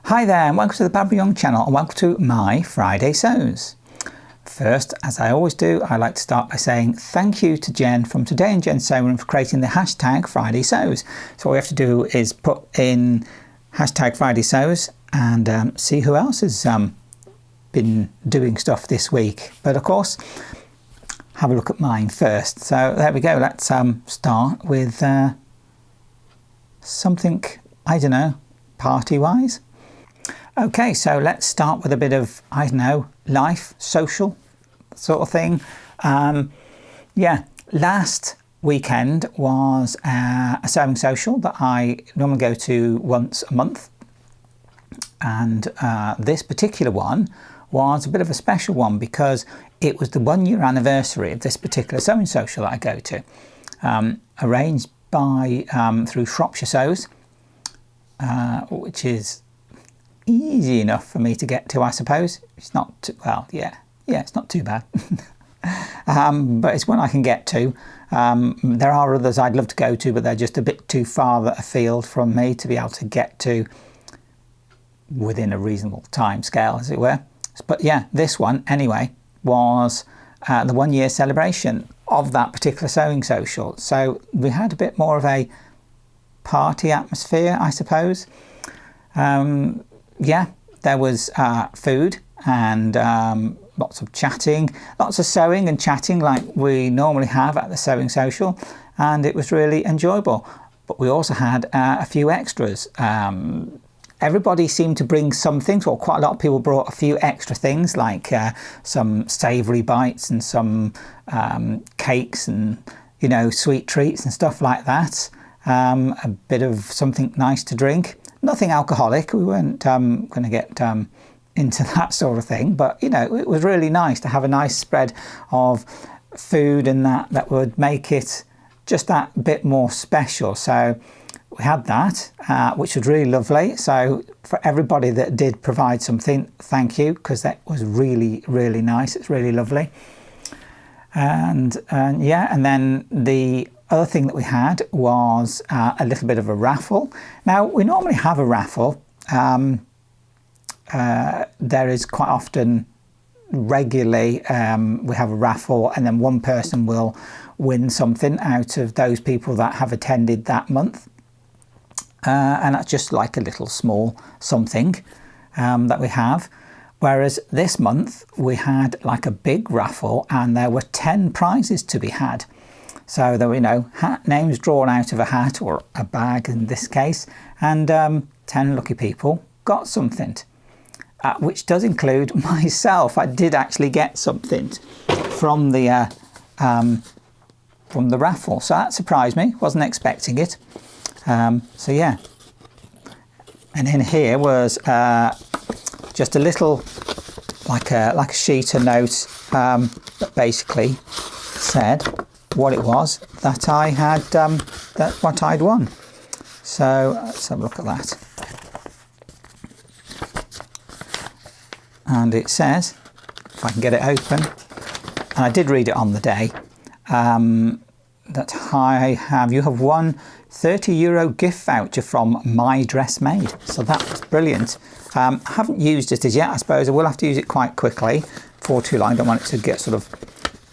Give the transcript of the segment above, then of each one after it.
Hi there and welcome to the Barbara Young channel and welcome to my Friday Sews. First, as I always do, I like to start by saying thank you to Jen from Today in Jen's Sewing Room for creating the hashtag Friday Sews. So all we have to do is put in hashtag Friday Sews and see who else has been doing stuff this week. But of course, have a look at mine first. So there we go. Let's start with something, I don't know, party-wise. Okay, so let's start with a bit of, I don't know, life, social sort of thing. Yeah, last weekend was a sewing social that I normally go to once a month. And this particular one was a bit of a special one because it was the 1 year anniversary of this particular sewing social that I go to. Arranged by, through Shropshire Sews, which is easy enough for me to get to, I suppose. It's not too, well, yeah, it's not too bad. But it's one I can get to. There are others I'd love to go to, but they're just a bit too far afield from me to be able to get to within a reasonable time scale, as it were. But yeah, this one anyway was the 1 year celebration of that particular sewing social. So we had a bit more of a party atmosphere, I suppose. Yeah, there was food and lots of chatting, lots of sewing and chatting like we normally have at the sewing social, and it was really enjoyable. But we also had a few extras. Everybody seemed to bring something, or quite a lot of people brought a few extra things like some savoury bites and some cakes and, you know, sweet treats and stuff like that. A bit of something nice to drink. Nothing alcoholic, we weren't going to get into that sort of thing, but you know, it was really nice to have a nice spread of food and that would make it just that bit more special. So we had that, which was really lovely. So for everybody that did provide something, thank you, because that was really, really nice. It's really lovely. And yeah, and then the other thing that we had was a little bit of a raffle. Now, we normally have a raffle. There is quite often, regularly, we have a raffle and then one person will win something out of those people that have attended that month. And that's just like a little small something that we have. Whereas this month we had like a big raffle and there were 10 prizes to be had. So there were, you know, names drawn out of a hat or a bag in this case, and 10 lucky people got something, which does include myself. I did actually get something from the raffle, so that surprised me. Wasn't expecting it. So yeah, and in here was just a little like a sheet of notes that basically said what it was that I had, what I'd won. So let's have a look at that. And it says, if I can get it open, and I did read it on the day, that you have won €30 gift voucher from My Dress Made. So that was brilliant. I haven't used it as yet. I suppose I will have to use it quite quickly before too long. I don't want it to get sort of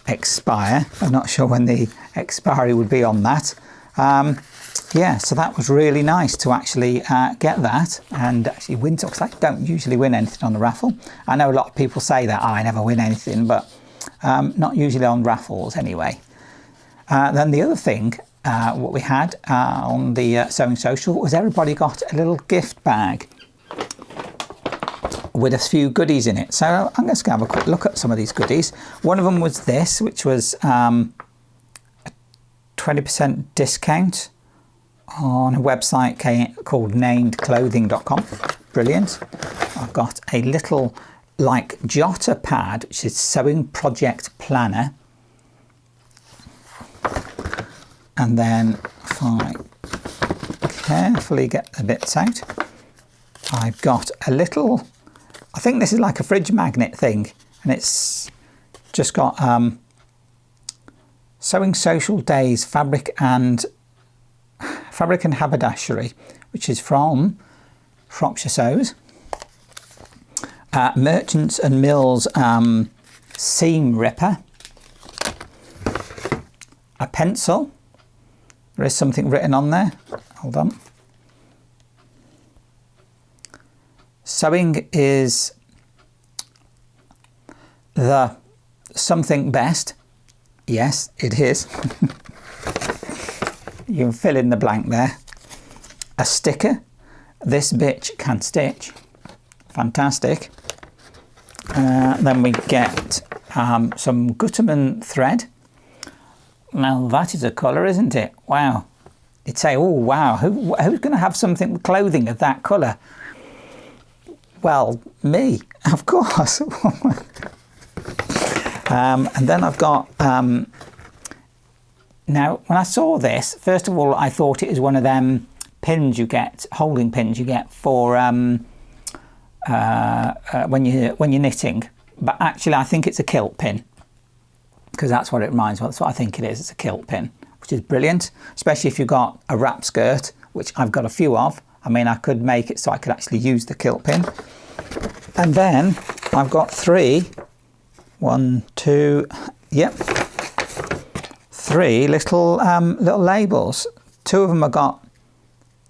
expire. I'm not sure when the expiry would be on that. Yeah, so that was really nice to actually get that and actually win something, because I don't usually win anything on the raffle. I know a lot of people say that, I never win anything, but not usually on raffles anyway. Then the other thing, what we had on the sewing social was everybody got a little gift bag with a few goodies in it. So I'm just going to have a quick look at some of these goodies. One of them was this, which was a 20% discount on a website called namedclothing.com. Brilliant. I've got a little like jotter pad, which is Sewing Project Planner. And then if I carefully get the bits out, I've got a little, I think this is like a fridge magnet thing, and it's just got Sewing Social Days fabric and haberdashery, which is from Shropshire Sews. Merchants and Mills seam ripper, a pencil. There is something written on there. Hold on. Sewing is the something best. Yes, it is. You can fill in the blank there. A sticker. This bitch can stitch. Fantastic. Then we get some Gutermann thread. Now that is a colour, isn't it? Wow. You'd say, oh wow, who's going to have something with clothing of that colour? Well, me, of course. And then I've got, now when I saw this, first of all, I thought it was one of them pins you get, holding pins you get for when you're knitting. But actually I think it's a kilt pin, because that's what it reminds me of. That's what I think it is. It's a kilt pin, which is brilliant, especially if you've got a wrap skirt, which I've got a few of. I mean, I could make it so I could actually use the kilt pin. And then I've got three little little labels. Two of them have got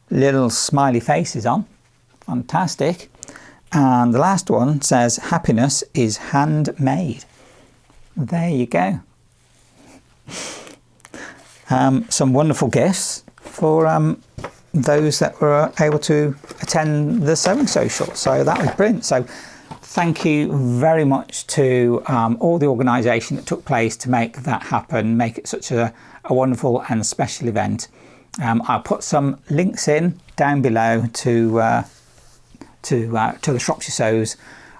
little smiley faces on. Fantastic. And the last one says, happiness is handmade. There you go. Some wonderful gifts for those that were able to attend the sewing social. So that was brilliant. So thank you very much to all the organisation that took place to make that happen, make it such a wonderful and special event. I'll put some links in down below to the Shropshire Sews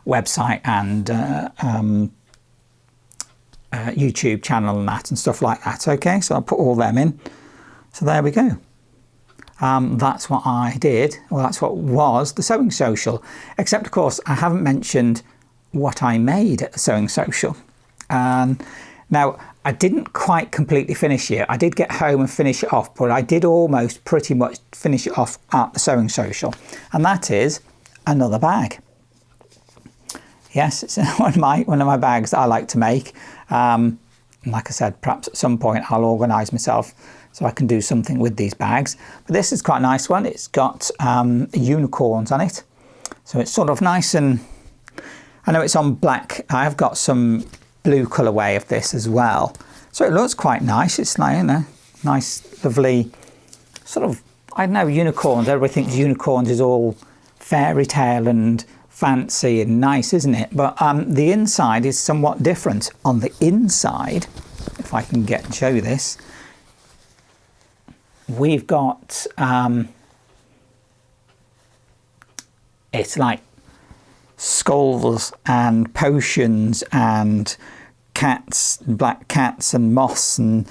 website and YouTube channel and that and stuff like that. Okay, so I'll put all them in. So there we go. That's what I did. Well, that's what was the sewing social. Except, of course, I haven't mentioned what I made at the sewing social. Now, I didn't quite completely finish it. I did get home and finish it off, but I did almost pretty much finish it off at the sewing social. And that is another bag. Yes, it's one of my bags that I like to make. Like I said, perhaps at some point I'll organise myself so I can do something with these bags. But this is quite a nice one. It's got unicorns on it. So it's sort of nice, and I know it's on black. I've got some blue colourway of this as well. So it looks quite nice. It's like, you know, nice, lovely, sort of, I don't know, unicorns. Everybody thinks unicorns is all fairy tale and fancy and nice, isn't it? But the inside is somewhat different. On the inside, if I can get and show you this, we've got it's like skulls and potions and cats, black cats and moss and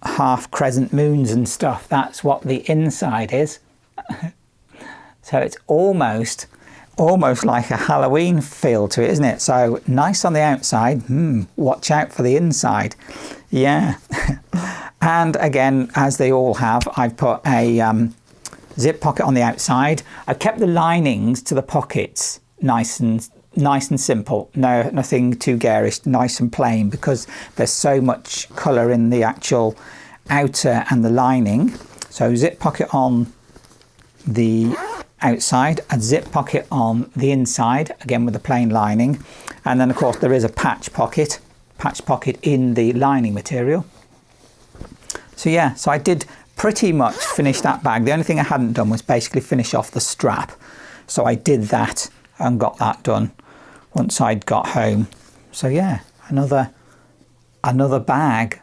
half crescent moons and stuff. That's what the inside is. So it's almost like a Halloween feel to it, isn't it? So nice on the outside, watch out for the inside. Yeah. And again, as they all have, I've put a zip pocket on the outside. I've kept the linings to the pockets nice and simple. No, nothing too garish, nice and plain, because there's so much colour in the actual outer and the lining. So zip pocket on the outside, a zip pocket on the inside, again with a plain lining, and then of course there is a patch pocket in the lining material. So yeah, so I did pretty much finish that bag. The only thing I hadn't done was basically finish off the strap. So I did that and got that done once I'd got home. So yeah, another bag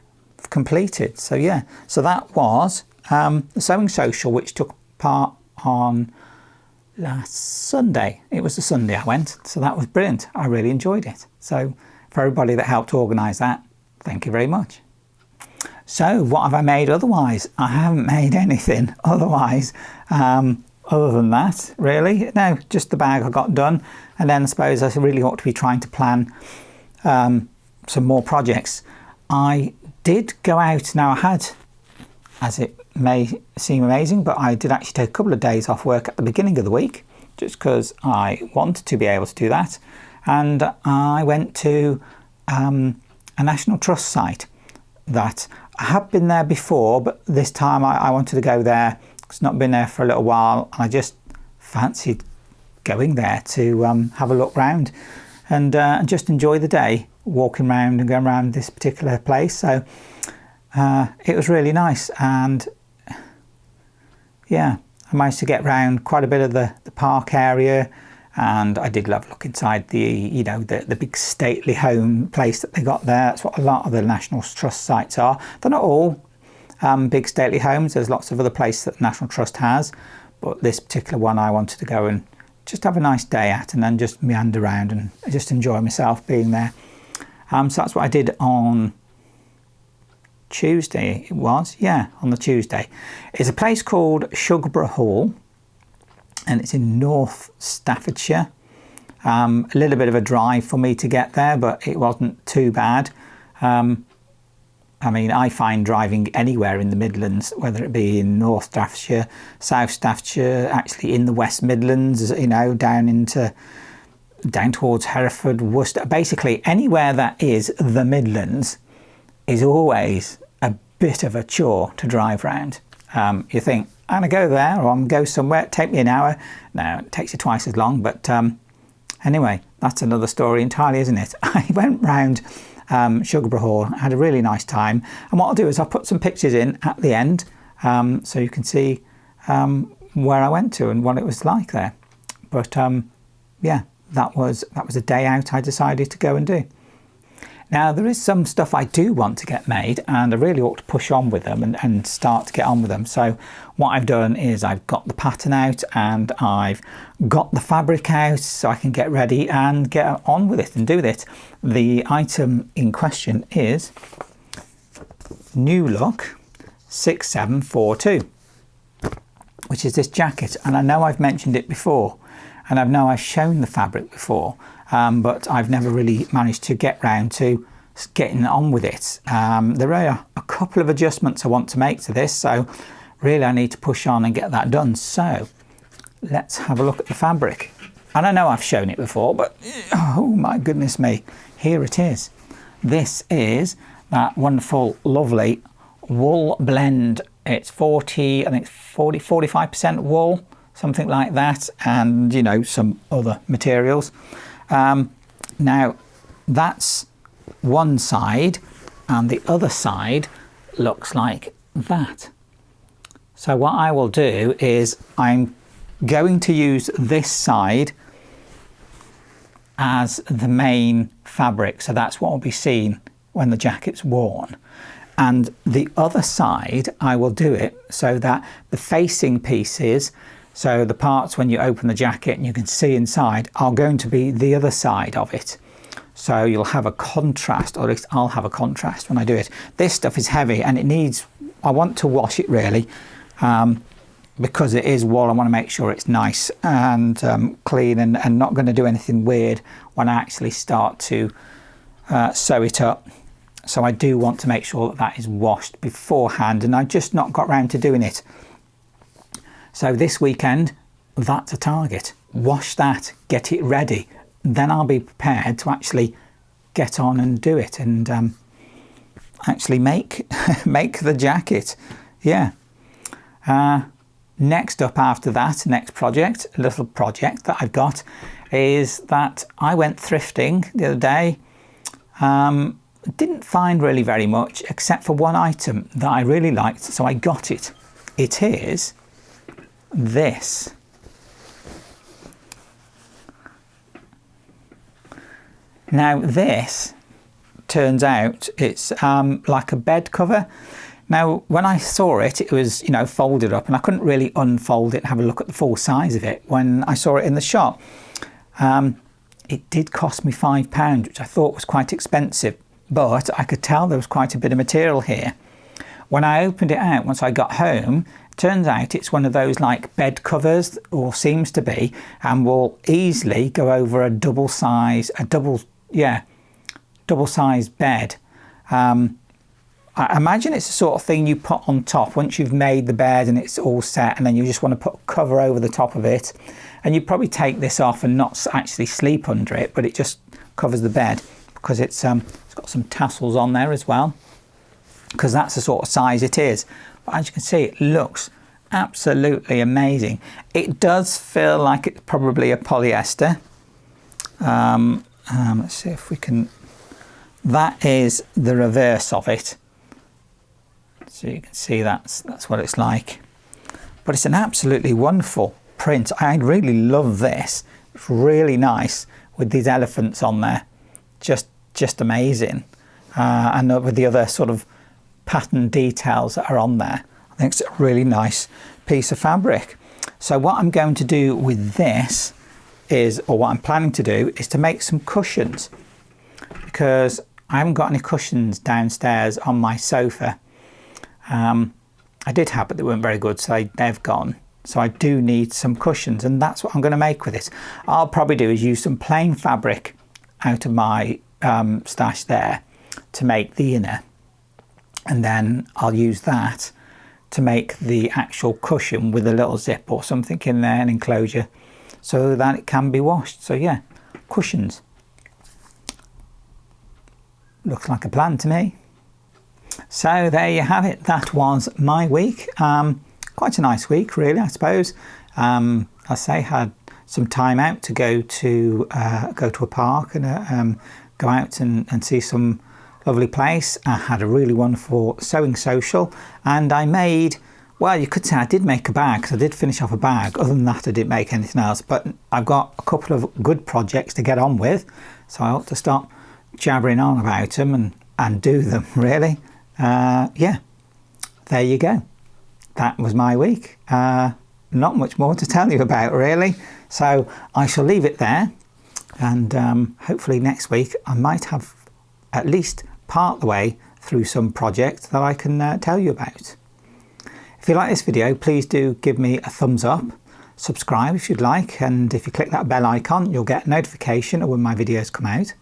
completed. So yeah, so that was the sewing social, which took part on last Sunday. It was the Sunday I went, so that was brilliant. I really enjoyed it. So for everybody that helped organise that, thank you very much. So what have I made otherwise? I haven't made anything otherwise, other than that, really. No, just the bag I got done. And then I suppose I really ought to be trying to plan some more projects. I did go out. Now I had, as it may seem amazing, but I did actually take a couple of days off work at the beginning of the week, just because I wanted to be able to do that. And I went to a National Trust site that I have been there before, but this time I wanted to go there. It's not been there for a little while, and I just fancied going there to have a look round and just enjoy the day, walking around and going around this particular place. So it was really nice, and yeah, I managed to get around quite a bit of the park area, and I did love look inside the big stately home place that they got there. That's what a lot of the National Trust sites are. They're not all big stately homes. There's lots of other places that the National Trust has, but this particular one I wanted to go and just have a nice day at, and then just meander around and just enjoy myself being there. So that's what I did on Tuesday. It was, yeah, on the Tuesday. It's a place called Shugborough, and it's in North Staffordshire. A little bit of a drive for me to get there, but it wasn't too bad. I mean, I find driving anywhere in the Midlands, whether it be in North Staffordshire, South Staffordshire, actually in the West Midlands, down towards Hereford, Worcester, basically anywhere that is the Midlands is always a bit of a chore to drive around. You think, I'm going to go there, or I'm going to go somewhere, take me an hour. No, it takes you twice as long, but anyway, that's another story entirely, isn't it? I went round Shugborough, had a really nice time, and what I'll do is I'll put some pictures in at the end so you can see where I went to and what it was like there. But yeah, that was a day out I decided to go and do. Now, there is some stuff I do want to get made, and I really ought to push on with them and start to get on with them. So what I've done is I've got the pattern out and I've got the fabric out so I can get ready and get on with it and do it. The item in question is New Look 6742, which is this jacket. And I know I've mentioned it before, and I know I've shown the fabric before, but I've never really managed to get round to getting on with it. There are a couple of adjustments I want to make to this, so really I need to push on and get that done. So let's have a look at the fabric. And I know I've shown it before, but oh my goodness me, here it is. This is that wonderful, lovely wool blend. It's 45% wool, something like that, and some other materials. Now that's one side, and the other side looks like that. So what I will do is I'm going to use this side as the main fabric, so that's what will be seen when the jacket's worn, and the other side I will do it so that the facing pieces, so the parts when you open the jacket and you can see inside, are going to be the other side of it. So you'll have a contrast, or at least I'll have a contrast when I do it. This stuff is heavy and I want to wash it really, because it is wool. I want to make sure it's nice and clean and not going to do anything weird when I actually start to sew it up. So I do want to make sure that is washed beforehand, and I've just not got round to doing it. So this weekend, that's a target. Wash that, get it ready. Then I'll be prepared to actually get on and do it and actually make the jacket. Yeah. Next up after that, next project, a little project that I've got, is that I went thrifting the other day. Didn't find really very much except for one item that I really liked, so I got it. It is this. Now this turns out it's like a bed cover. Now when I saw it, it was folded up, and I couldn't really unfold it and have a look at the full size of it when I saw it in the shop. It did cost me £5, which I thought was quite expensive, but I could tell there was quite a bit of material here. When I opened it out once I got home, it turns out it's one of those like bed covers, or seems to be, and will easily go over a double size bed. I imagine it's the sort of thing you put on top once you've made the bed and it's all set, and then you just want to put a cover over the top of it, and you probably take this off and not actually sleep under it, but it just covers the bed because it's got some tassels on there as well, because that's the sort of size it is. But as you can see, it looks absolutely amazing. It does feel like it's probably a polyester. Let's see if we can, that is the reverse of it. So you can see that's what it's like. But it's an absolutely wonderful print. I really love this. It's really nice with these elephants on there. Just amazing. And with the other sort of pattern details that are on there. I think it's a really nice piece of fabric. So what I'm going to do with this is, or what I'm planning to do, is to make some cushions, because I haven't got any cushions downstairs on my sofa. I did have, but they weren't very good, so they've gone. So I do need some cushions, and that's what I'm going to make with it. I'll probably do is use some plain fabric out of my stash there to make the inner, and then I'll use that to make the actual cushion with a little zip or something in there, an enclosure, so that it can be washed. So yeah, cushions. Looks like a plan to me. So there you have it. That was my week. Quite a nice week, really, I suppose. I say had some time out to go to a park and go out and see some lovely place. I had a really wonderful sewing social, and I made, well, you could say I did make a bag, because I did finish off a bag. Other than that, I didn't make anything else, but I've got a couple of good projects to get on with, so I ought to stop jabbering on about them and do them, really. Yeah, there you go. That was my week. Not much more to tell you about, really. So I shall leave it there, and hopefully next week I might have at least part the way through some project that I can tell you about. If you like this video, please do give me a thumbs up, subscribe if you'd like, and if you click that bell icon, you'll get a notification of when my videos come out.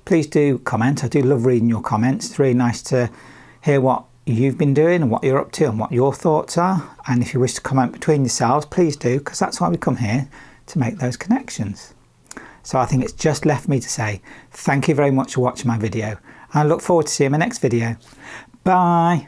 Please do comment. I do love reading your comments. It's really nice to hear what you've been doing and what you're up to and what your thoughts are. And if you wish to comment between yourselves, please do, because that's why we come here, to make those connections. So I think it's just left me to say thank you very much for watching my video. I look forward to seeing my next video. Bye.